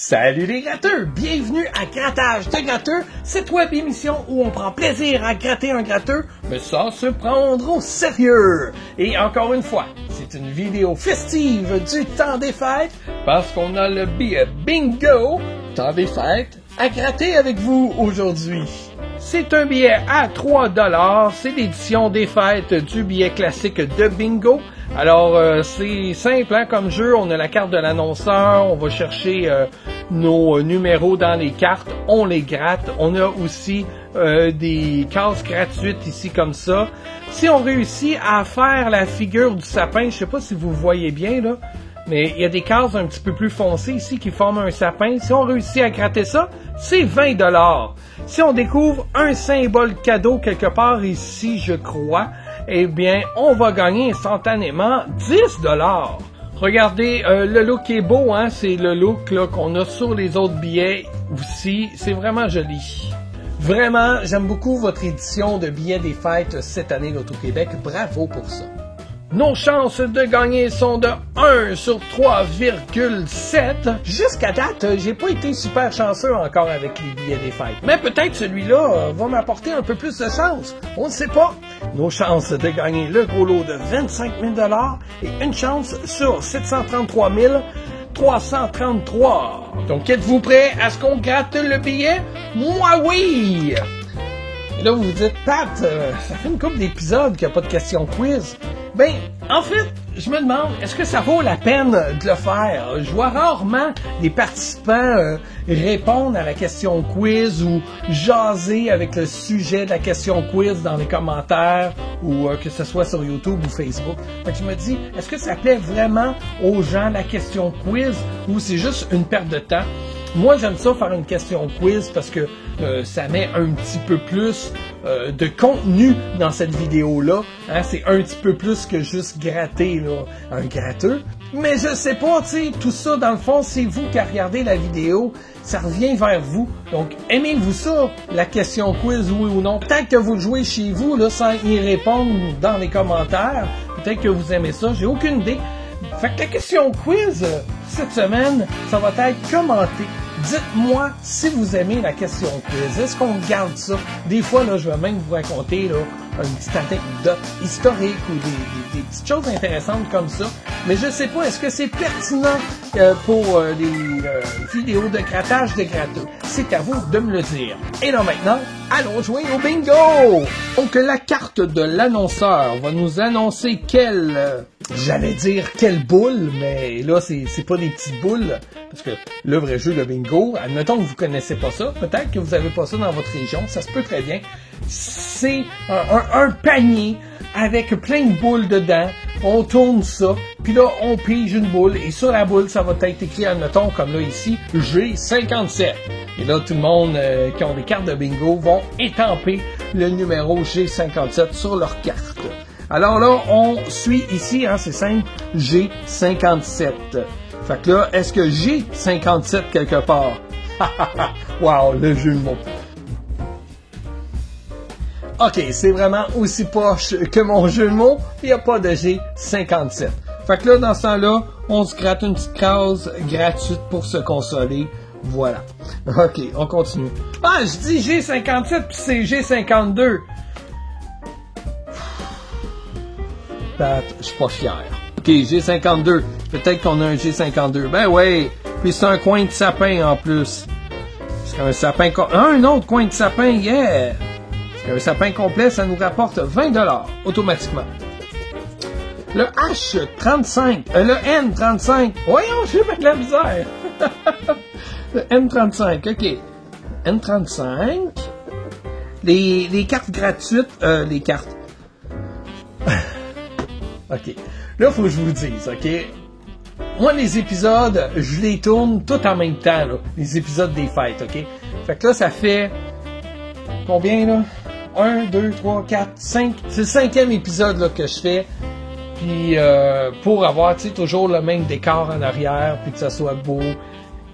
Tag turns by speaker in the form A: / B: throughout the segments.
A: Salut les gratteurs! Bienvenue à Grattage de gratteurs, cette web émission où on prend plaisir à gratter un gratteur, mais sans se prendre au sérieux. Et encore une fois, c'est une vidéo festive du temps des fêtes parce qu'on a le billet bingo temps des fêtes à gratter avec vous aujourd'hui. C'est un billet à 3$, c'est l'édition des fêtes du billet classique de bingo. Alors, c'est simple hein, comme jeu, on a la carte de l'annonceur, on va chercher nos numéros dans les cartes, on les gratte. On a aussi des cases gratuites ici comme ça. Si on réussit à faire la figure du sapin, je sais pas si vous voyez bien là, mais il y a des cases un petit peu plus foncées ici qui forment un sapin. Si on réussit à gratter ça, c'est 20$. Si on découvre un symbole cadeau quelque part ici, je crois, eh bien, on va gagner instantanément 10$. Regardez, le look est beau, hein? C'est le look là, qu'on a sur les autres billets aussi. C'est vraiment joli. Vraiment, j'aime beaucoup votre édition de billets des fêtes cette année d'Auto-Québec. Bravo pour ça. Nos chances de gagner sont de 1 sur 3,7. Jusqu'à date, j'ai pas été super chanceux encore avec les billets des fêtes. Mais peut-être celui-là va m'apporter un peu plus de chance. On ne sait pas. Nos chances de gagner le gros lot de 25 000$ et une chance sur 733 333. Donc, êtes-vous prêts à ce qu'on gratte le billet? Moi, oui! Et là, vous vous dites, Pat, ça fait une couple d'épisodes qu'il n'y a pas de question quiz. Ben, en fait, je me demande, est-ce que ça vaut la peine de le faire? Je vois rarement les participants répondre à la question quiz ou jaser avec le sujet de la question quiz dans les commentaires ou que ce soit sur YouTube ou Facebook. Fait que je me dis, est-ce que ça plaît vraiment aux gens la question quiz ou c'est juste une perte de temps? Moi, j'aime ça faire une question quiz parce que ça met un petit peu plus de contenu dans cette vidéo-là. Hein? C'est un petit peu plus que juste gratter là, un gratteux. Mais je sais pas, tu sais, tout ça, dans le fond, c'est vous qui regardez la vidéo. Ça revient vers vous. Donc, aimez-vous ça, la question quiz, oui ou non? Peut-être que vous le jouez chez vous, là, sans y répondre dans les commentaires. Peut-être que vous aimez ça. J'ai aucune idée. Fait que la question quiz, cette semaine, ça va être commenté. Dites-moi si vous aimez la question quiz. Est-ce qu'on garde ça? Des fois, là, je vais même vous raconter là, une petite anecdote historique ou des petites choses intéressantes comme ça. Mais je sais pas, est-ce que c'est pertinent pour les vidéos de grattage de gratteux? C'est à vous de me le dire. Et là maintenant, allons jouer au bingo! Donc la carte de l'annonceur va nous annoncer j'allais dire quelle boule, mais là c'est pas des petites boules, parce que le vrai jeu de bingo, admettons que vous connaissez pas ça, peut-être que vous avez pas ça dans votre région, ça se peut très bien. C'est un panier avec plein de boules dedans, on tourne ça, puis là on pige une boule, et sur la boule ça va être écrit, admettons comme là ici, G57. Et là tout le monde qui ont des cartes de bingo vont étamper le numéro G57 sur leur carte. Alors là, on suit ici, hein, c'est simple, G57. Fait que là, est-ce que j'ai 57 quelque part? Wow, le jeu de mots. Ok, c'est vraiment aussi poche que mon jeu de mots, il n'y a pas de G57. Fait que là, dans ce temps-là, on se gratte une petite case gratuite pour se consoler. Voilà. Ok, on continue. Ah, je dis G57 puis c'est G52. Je suis pas fier. Ok, G52. Peut-être qu'on a un G52. Ben ouais. Puis c'est un coin de sapin en plus. C'est un sapin... un autre coin de sapin, yeah! Parce qu'un sapin complet, ça nous rapporte 20$ automatiquement. Le H35. Le N35. Voyons, j'ai pas de la misère. Le N35, ok. N35. Les cartes gratuites. Les cartes. OK. Là, il faut que je vous dise, OK? Moi, les épisodes, je les tourne tout en même temps, là. Les épisodes des fêtes, OK? Fait que là, ça fait... Combien, là? 1, 2, 3, 4, 5... C'est le 5e épisode, là, que je fais. Puis, pour avoir, tu sais, toujours le même décor en arrière, puis que ça soit beau,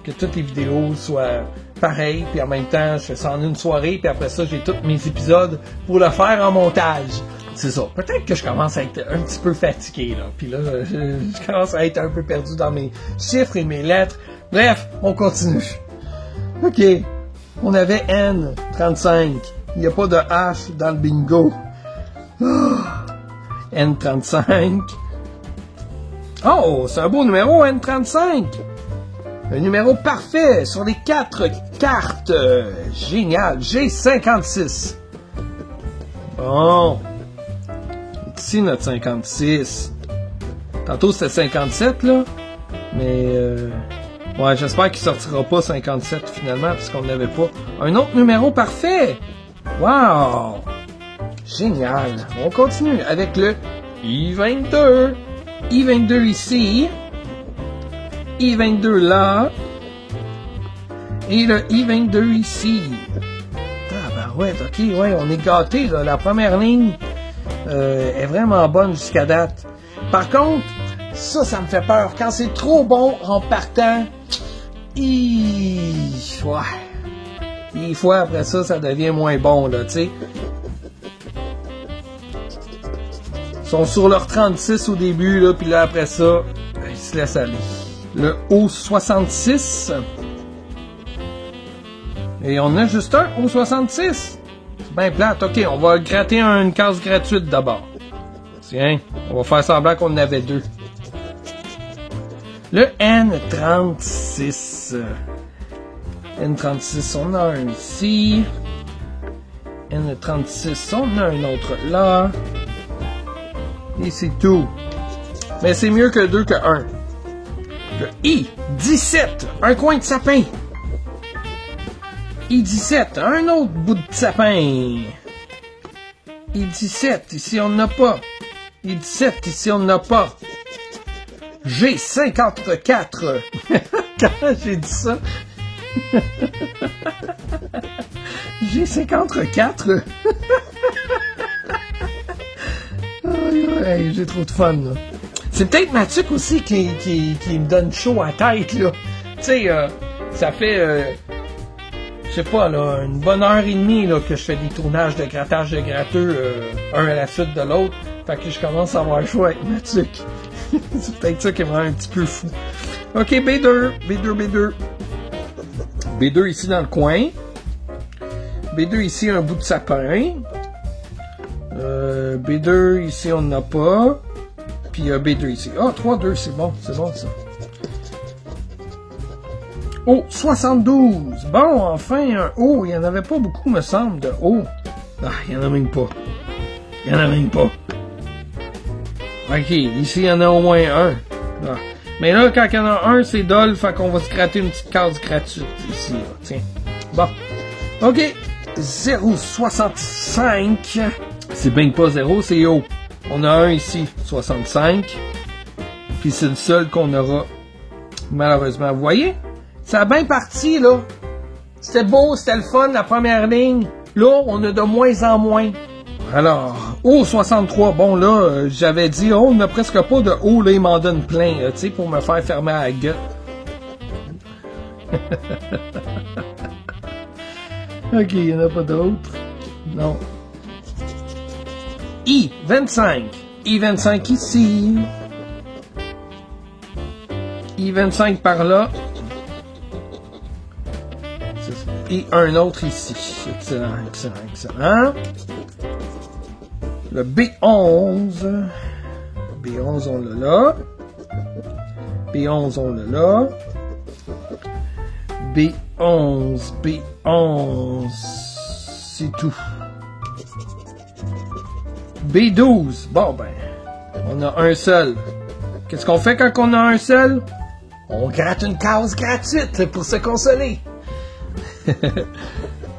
A: que toutes les vidéos soient pareilles, puis en même temps, je fais ça en une soirée, puis après ça, j'ai tous mes épisodes pour le faire en montage. C'est ça. Peut-être que je commence à être un petit peu fatigué, là. Puis là, je commence à être un peu perdu dans mes chiffres et mes lettres. Bref, on continue. OK. On avait N35. Il n'y a pas de H dans le bingo. N35. Oh, c'est un beau numéro, N35. Un numéro parfait sur les 4 cartes. Génial. G56. Bon. Ici, notre 56. Tantôt, c'était 57, là. Mais, ouais, j'espère qu'il sortira pas 57, finalement, parce qu'on n'avait pas. Un autre numéro parfait. Wow. Génial. On continue avec le I22. I22 ici. I22 là. Et le I22 ici. Ah ben ouais, ok, ouais, on est gâtés, là. La première ligne est vraiment bonne jusqu'à date. Par contre, ça me fait peur. Quand c'est trop bon en partant, ouais. Des fois, après ça devient moins bon, là, tu sais. Ils sont sur leur 36 au début, là, puis là, après ça, ils se laissent aller. Le O66. Et on a juste un O66. C'est bien plate. OK, on va gratter une case gratuite d'abord. Tiens, on va faire semblant qu'on en avait deux. Le N36. N36, on a un ici. N36, on a un autre là. Et c'est tout. Mais c'est mieux que 2 que 1. Le I17, un coin de sapin. I17, un autre bout de sapin. I17, ici on n'a pas. I17, ici on n'a pas. G54. Quand j'ai dit ça. G54. J'ai trop de fun, là. C'est peut-être Mathieu aussi qui me donne chaud à la tête, là. Tu sais, ça fait, je sais pas, là, une bonne heure et demie, là, que je fais des tournages de grattage de gratteux, un à la suite de l'autre. Fait que je commence à avoir chaud avec Mathieu. C'est peut-être ça qui me rend un petit peu fou. OK, B2. B2 ici dans le coin. B2 ici, un bout de sapin. B2 ici, on n'en a pas. Puis B2 ici. Ah, 3-2, c'est bon ça. Oh, 72. Bon, enfin, un O. Il n'y en avait pas beaucoup, me semble, de O. Ah, il n'y en a même pas. OK, ici, il y en a au moins un. Ah. Mais là, quand il y en a un, c'est dol, fait qu'on va se gratter une petite case gratuite ici. Là. Tiens. Bon. OK. 0,65. C'est bien pas 0, c'est O. On a un ici, 65. Puis c'est le seul qu'on aura, malheureusement. Vous voyez? Ça a bien parti, là. C'était beau, c'était le fun, la première ligne. Là, on a de moins en moins. Alors, O 63, bon là, j'avais dit, on n'a presque pas de O, là, il m'en donne plein, tu sais, pour me faire fermer à la gueule. OK, il n'y en a pas d'autres. Non. I25. I25 ici. I25 par là. Et un autre ici. Excellent. Le B11. B11, on l'a là. B11, on l'a là. B11. C'est tout. B12. Bon, ben, on a un seul. Qu'est-ce qu'on fait quand on a un seul? On gratte une case gratuite pour se consoler.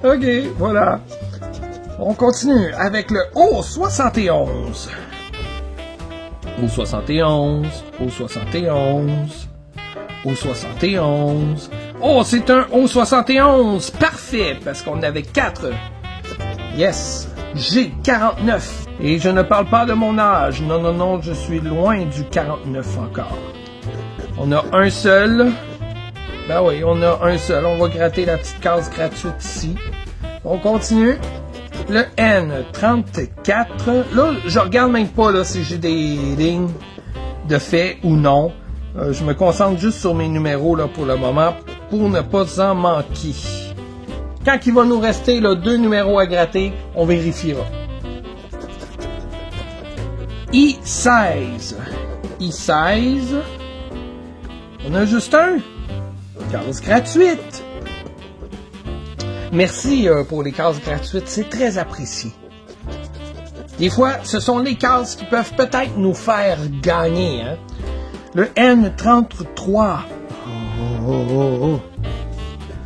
A: OK, voilà. On continue avec le O71. O71. Oh, c'est un O71. Parfait, parce qu'on avait 4. Yes. G49. Et je ne parle pas de mon âge. Non, je suis loin du 49 encore. On a un seul. Ben oui, on a un seul. On va gratter la petite case gratuite ici. On continue. Le N34. Là, je regarde même pas là, si j'ai des lignes de fait ou non. je me concentre juste sur mes numéros là, pour le moment, pour ne pas en manquer. Quand il va nous rester là, 2 numéros à gratter, on vérifiera. I16. I16. On a juste un. Case gratuite. Merci pour les cases gratuites, c'est très apprécié. Des fois, ce sont les cases qui peuvent peut-être nous faire gagner. Hein? Le N33.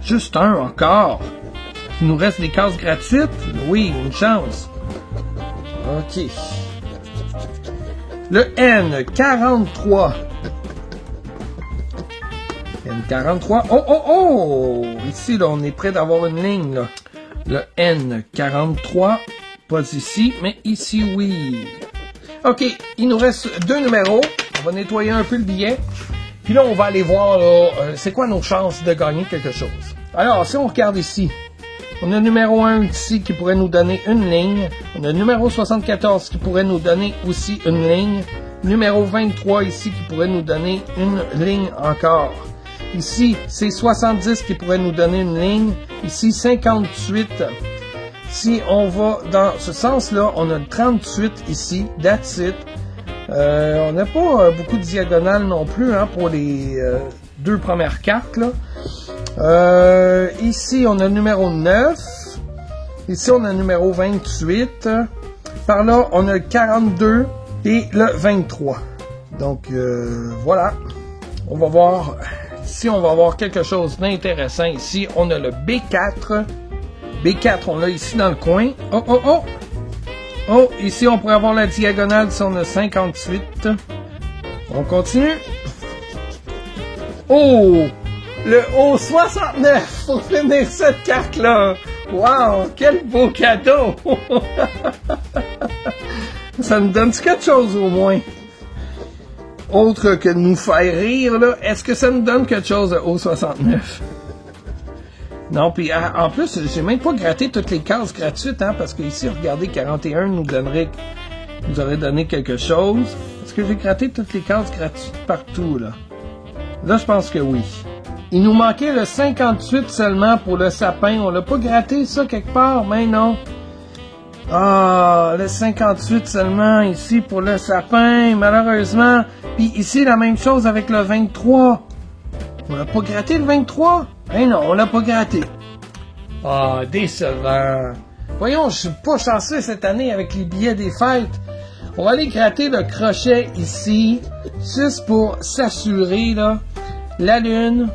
A: Juste un encore. Il nous reste des cases gratuites? Oui, une chance. OK. Le N43. N43. Oh! Ici, là, on est près d'avoir une ligne, là. Le N43. Pas ici, mais ici, oui. OK, il nous reste 2 numéros. On va nettoyer un peu le billet. Puis là, on va aller voir, là, c'est quoi nos chances de gagner quelque chose. Alors, si on regarde ici, on a le numéro 1 ici qui pourrait nous donner une ligne. On a le numéro 74 qui pourrait nous donner aussi une ligne. Numéro 23 ici qui pourrait nous donner une ligne encore. Ici, c'est 70 qui pourrait nous donner une ligne. Ici, 58. Si on va dans ce sens-là, on a le 38 ici. That's it. On n'a pas beaucoup de diagonales non plus hein, pour les 2 premières cartes. Là. Ici, on a le numéro 9. Ici, on a le numéro 28. Par là, on a le 42 et le 23. Donc, voilà. On va voir si on va avoir quelque chose d'intéressant ici. On a le B4. B4, on l'a ici dans le coin. Oh, ici, on pourrait avoir la diagonale si on a 58. On continue. Oh! Le O69 pour finir cette carte-là. Wow! Quel beau cadeau! Ça nous donne quelque chose au moins? Autre que de nous faire rire, là. Est-ce que ça nous donne quelque chose, le O69? Non, puis en plus, j'ai même pas gratté toutes les cases gratuites, hein, parce que ici, regardez, 41 nous aurait donné quelque chose. Est-ce que j'ai gratté toutes les cases gratuites partout, là? Là, je pense que oui. Il nous manquait le 58 seulement pour le sapin. On l'a pas gratté, ça, quelque part? Mais non. Ah, le 58 seulement ici pour le sapin, malheureusement. Puis ici, la même chose avec le 23. On l'a pas gratté, le 23? Eh non, on l'a pas gratté. Ah, décevant. Voyons, je suis pas chanceux cette année avec les billets des fêtes. On va aller gratter le crochet ici, juste pour s'assurer, là, la lune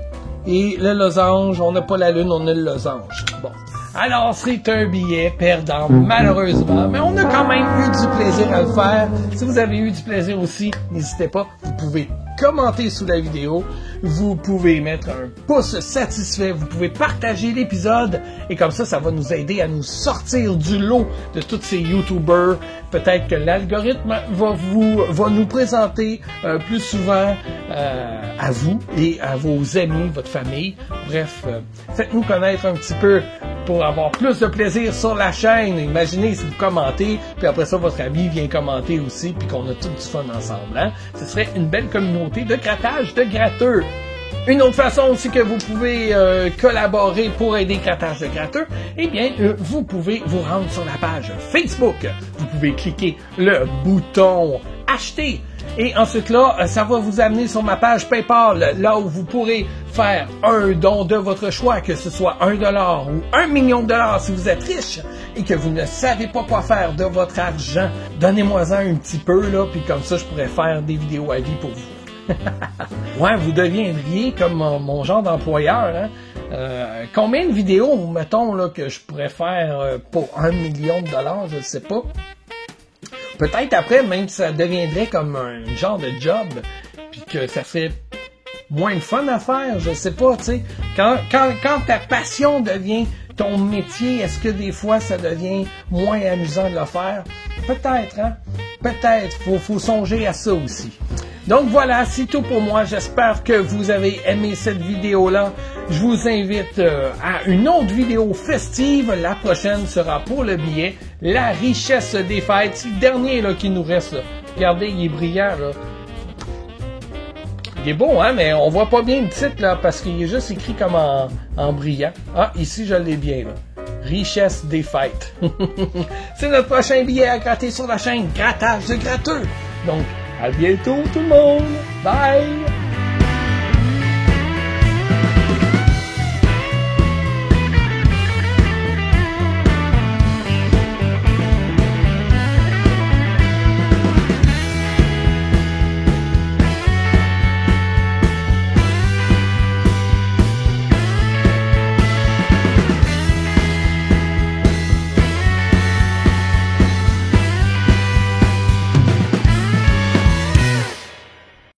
A: et le losange. On n'a pas la lune, on a le losange. Bon. Alors, c'est un billet perdant, malheureusement, mais on a quand même eu du plaisir à le faire. Si vous avez eu du plaisir aussi, n'hésitez pas, vous pouvez commenter sous la vidéo, vous pouvez mettre un pouce satisfait, vous pouvez partager l'épisode, et comme ça, ça va nous aider à nous sortir du lot de tous ces YouTubers. Peut-être que l'algorithme va nous présenter plus souvent à vous et à vos amis, votre famille. Bref, faites-nous connaître un petit peu pour avoir plus de plaisir sur la chaîne. Imaginez si vous commentez, puis après ça, votre ami vient commenter aussi, puis qu'on a tout du fun ensemble. Hein? Ce serait une belle communauté de grattage de gratteux. Une autre façon aussi que vous pouvez collaborer pour aider Grattage de gratteux, eh bien, vous pouvez vous rendre sur la page Facebook. Vous pouvez cliquer le bouton « Acheter ». Et ensuite là, ça va vous amener sur ma page PayPal, là où vous pourrez faire un don de votre choix, que ce soit $1 ou $1 million si vous êtes riche et que vous ne savez pas quoi faire de votre argent. Donnez-moi-en un petit peu, là, puis comme ça, je pourrais faire des vidéos à vie pour vous. Ouais, vous deviendriez comme mon genre d'employeur, hein? Combien de vidéos, mettons, là, que je pourrais faire pour $1 million, je ne sais pas. Peut-être après, même ça deviendrait comme un genre de job, puis que ça serait moins fun à faire, je sais pas, tu sais. Quand ta passion devient ton métier, est-ce que des fois ça devient moins amusant de le faire? Peut-être, hein? Peut-être. Faut songer à ça aussi. Donc voilà, c'est tout pour moi. J'espère que vous avez aimé cette vidéo-là. Je vous invite à une autre vidéo festive. La prochaine sera pour le billet. La richesse des fêtes. C'est le dernier là, qui nous reste. Là. Regardez, il est brillant. Là. Il est beau, hein, mais on voit pas bien le titre, là, parce qu'il est juste écrit comme en brillant. Ah, ici, je l'ai bien, là. Richesse des fêtes. C'est notre prochain billet à gratter sur la chaîne Grattage de gratteux. Donc, à bientôt tout le monde. Bye!